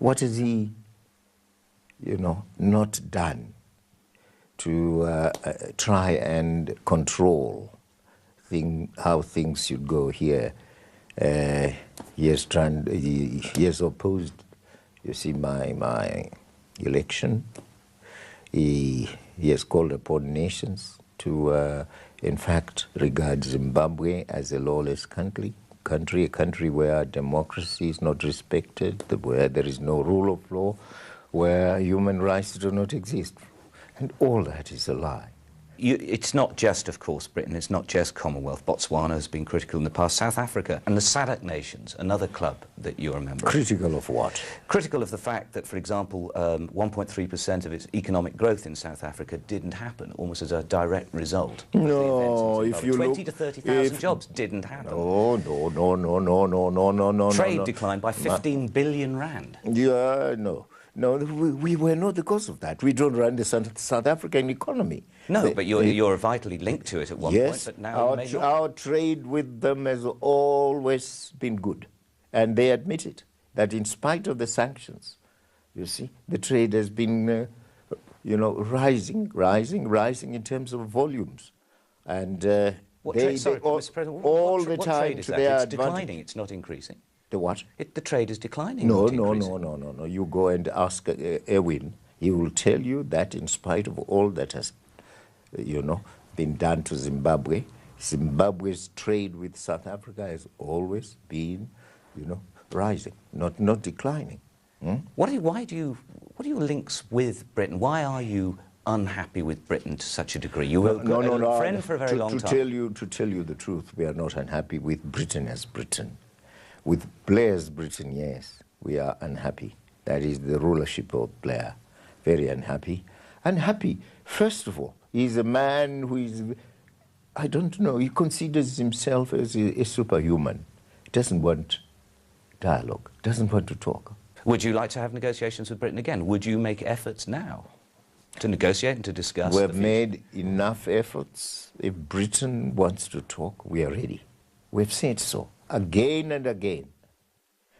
What has he, not done to try and control how things should go here? He has opposed, you see, my election. He has called upon nations to, in fact, regard Zimbabwe as a lawless country, a country where democracy is not respected, where there is no rule of law, where human rights do not exist. And all that is a lie. It's not just, of course, Britain, it's not just Commonwealth. Botswana has been critical in the past. South Africa and the SADC nations, another club that you're a member of. Critical of what? Critical of the fact that, for example, 1.3% of its economic growth in South Africa didn't happen, almost as a direct result. No, if you 20 to 30,000 jobs didn't happen. No. Trade declined by 15 billion rand. Yeah, no. No, we were not the cause of that. We don't run the South African economy. No, but you're vitally linked to it at one point, but now our trade with them has always been good. And they admit it, that in spite of the sanctions, you see, the trade has been, rising in terms of volumes. And Mr. President, all the time is to that? their It's advantage. declining, it's not increasing. The what? The trade is declining. No. not increasing. You go and ask Erwin. He will tell you that in spite of all that has, been done to Zimbabwe, Zimbabwe's trade with South Africa has always been, rising, not declining. What are your links with Britain? Why are you unhappy with Britain to such a degree? You were a friend for a very long time. To tell you the truth, we are not unhappy with Britain as Britain. With Blair's Britain, yes, we are unhappy. That is the rulership of Blair. Very unhappy. Unhappy, first of all, he's a man who is, I don't know, he considers himself as a superhuman. Doesn't want dialogue, doesn't want to talk. Would you like to have negotiations with Britain again? Would you make efforts now to negotiate and to discuss? We've made enough efforts. If Britain wants to talk, we are ready. We've said so. Again and again.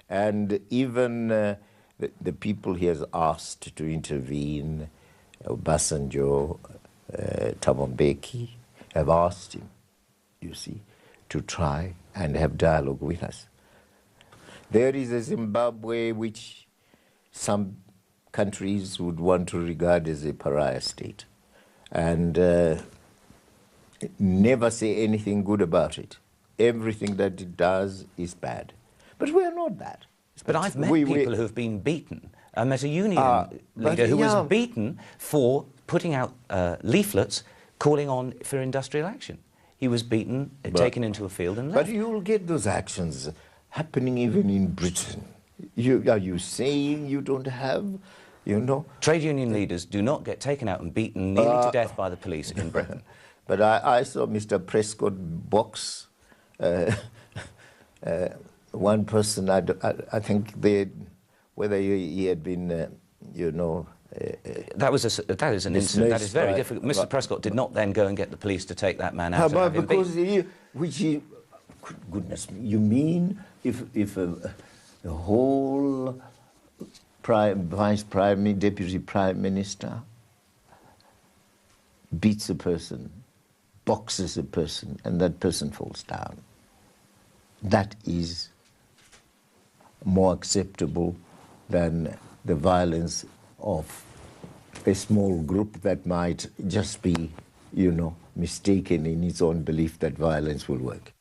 And even the people he has asked to intervene, Obasanjo, Thabo Mbeki, have asked him, you see, to try and have dialogue with us. There is a Zimbabwe which some countries would want to regard as a pariah state and never say anything good about it. Everything that it does is bad. But we are not that. But I've met people who have been beaten. I met a union leader who was beaten for putting out leaflets calling on for industrial action. He was beaten, taken into a field and left. But you will get those actions happening even in Britain. Are you saying you don't have, Trade union leaders do not get taken out and beaten nearly to death by the police in Britain. But I saw Mr. Prescott box one person. I think whether he had been, that is an incident that is very difficult. Mr. Prescott did not then go and get the police to take that man out. Because goodness me, you mean if a whole vice prime, deputy prime minister beats a person, boxes a person, and that person falls down, that is more acceptable than the violence of a small group that might just be, mistaken in its own belief that violence will work.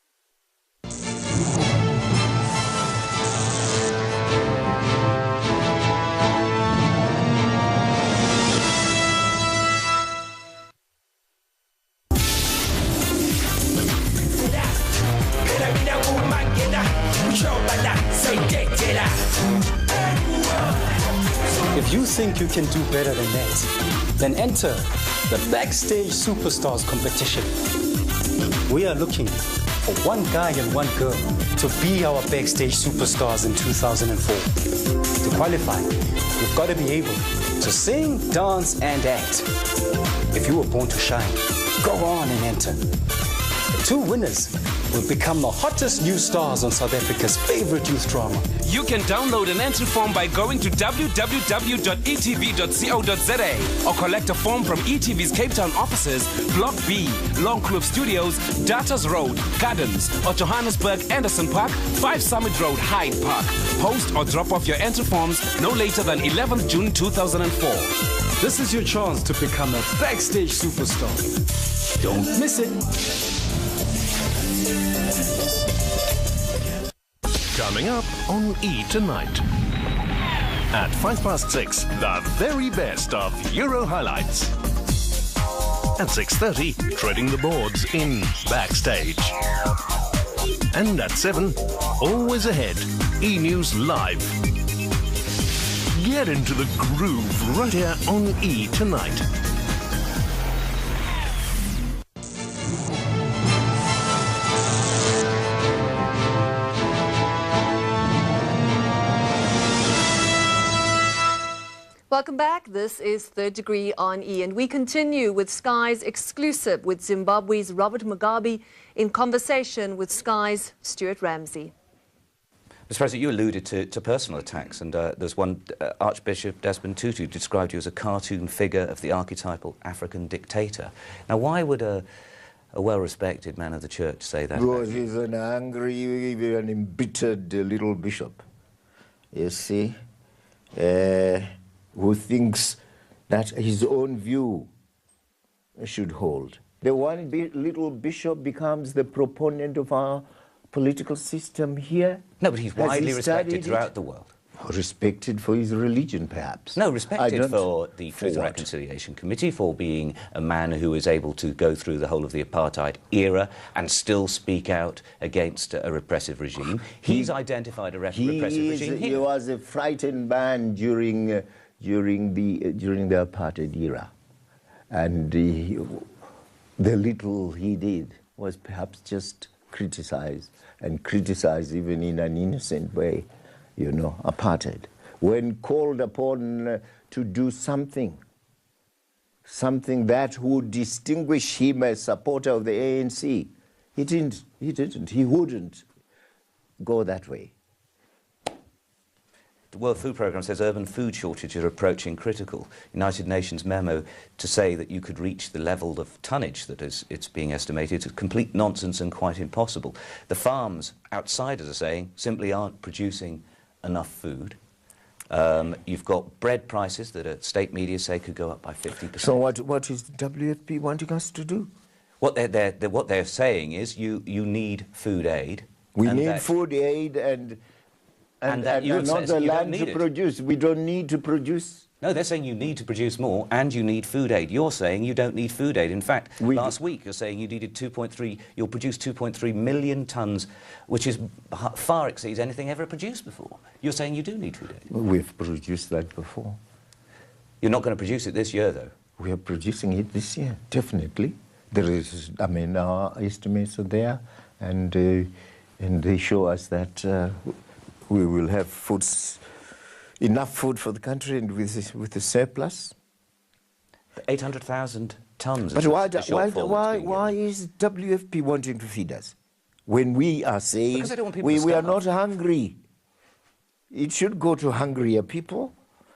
If you think you can do better than that, then enter the Backstage Superstars competition. We are looking for one guy and one girl to be our Backstage Superstars in 2004. To qualify, you've got to be able to sing, dance, and act. If you were born to shine, go on and enter. The two winners will become the hottest new stars on South Africa's favorite youth drama. You can download an entry form by going to www.etv.co.za or collect a form from ETV's Cape Town offices, Block B, Longkloof Studios, Datas Road, Gardens, or Johannesburg, Anderson Park, 5 Summit Road, Hyde Park. Post or drop off your entry forms no later than 11th June 2004. This is your chance to become a backstage superstar. Don't miss it. Coming up on E! Tonight. At 6:05, the very best of Euro highlights. At 6:30, treading the boards in Backstage. And at 7, always ahead, E! News Live. Get into the groove right here on E! Tonight. Welcome back. This is Third Degree on E! And we continue with Sky's exclusive with Zimbabwe's Robert Mugabe in conversation with Sky's Stuart Ramsey. Mr. President, you alluded to personal attacks, and there's one, Archbishop Desmond Tutu described you as a cartoon figure of the archetypal African dictator. Now, why would a well-respected man of the church say that? Because he's an angry, an embittered little bishop, you see, who thinks that his own view should hold. The one little bishop becomes the proponent of our political system here. No, but he's widely respected throughout the world. Respected for his religion, perhaps. No, respected for the Truth and Reconciliation Committee, for being a man who is able to go through the whole of the apartheid era and still speak out against a repressive regime. He's identified a repressive regime here. He was a frightened man during the apartheid era, and the little he did was perhaps just criticize even in an innocent way, you know, apartheid. When called upon to do something that would distinguish him as supporter of the ANC, he wouldn't go that way. The World Food Programme says urban food shortages are approaching critical. United Nations memo to say that you could reach the level of tonnage that it's being estimated is complete nonsense and quite impossible. The farms, outsiders are saying, simply aren't producing enough food. You've got bread prices that state media say could go up by 50%. So what is the WFP wanting us to do? What they're saying is you need food aid. We need food aid and not the land to produce. We don't need to produce. No, they're saying you need to produce more and you need food aid. You're saying you don't need food aid. In fact, last week you're saying you needed you'll produce 2.3 million tonnes, which far exceeds anything ever produced before. You're saying you do need food aid. We've produced that before. You're not going to produce it this year, though? We are producing it this year, definitely. There is, I mean, our estimates are there, and they show us that we will have enough food for the country and with a surplus. 800,000 tonnes. But why is WFP wanting to feed us when we are saying we are not hungry? It should go to hungrier people,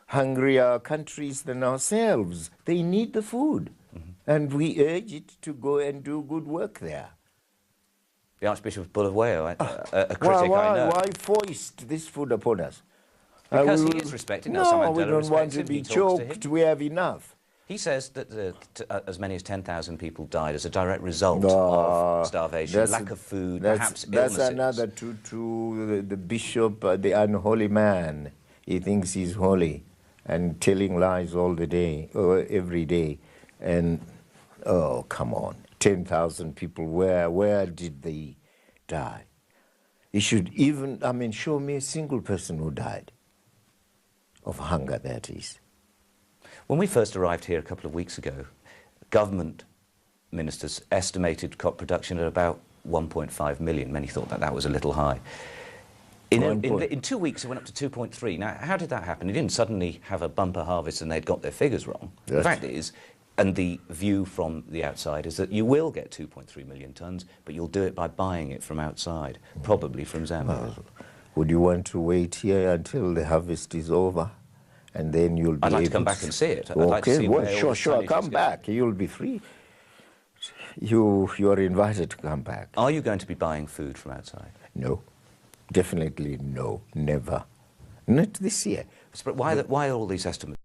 hungrier countries than ourselves. They need the food, and we urge it to go and do good work there. The Archbishop of Bulawayo, a critic I know. Why foist this food upon us? Because he is respected. No, we don't want to be choked. We have enough. He says that as many as 10,000 people died as a direct result of starvation, lack of food, perhaps illnesses. That's another to the bishop, the unholy man. He thinks he's holy and telling lies all the day, or every day. And, oh, come on. 10,000 people, where did they die? He should even, show me a single person who died of hunger, that is. When we first arrived here a couple of weeks ago, government ministers estimated crop production at about 1.5 million. Many thought that was a little high. In 2 weeks, it went up to 2.3. Now, how did that happen? It didn't suddenly have a bumper harvest and they'd got their figures wrong. Yes. The fact is, And the view from the outside is that you will get 2.3 million tonnes, but you'll do it by buying it from outside, probably from Zambia. Would you want to wait here until the harvest is over, and then you'll be I'd like able to come back and see it. I'd okay, like to see well, where all the sure, tonnage is come going. back. You'll be free. You are invited to come back. Are you going to be buying food from outside? No, definitely no, never. Not this year. But why are all these estimates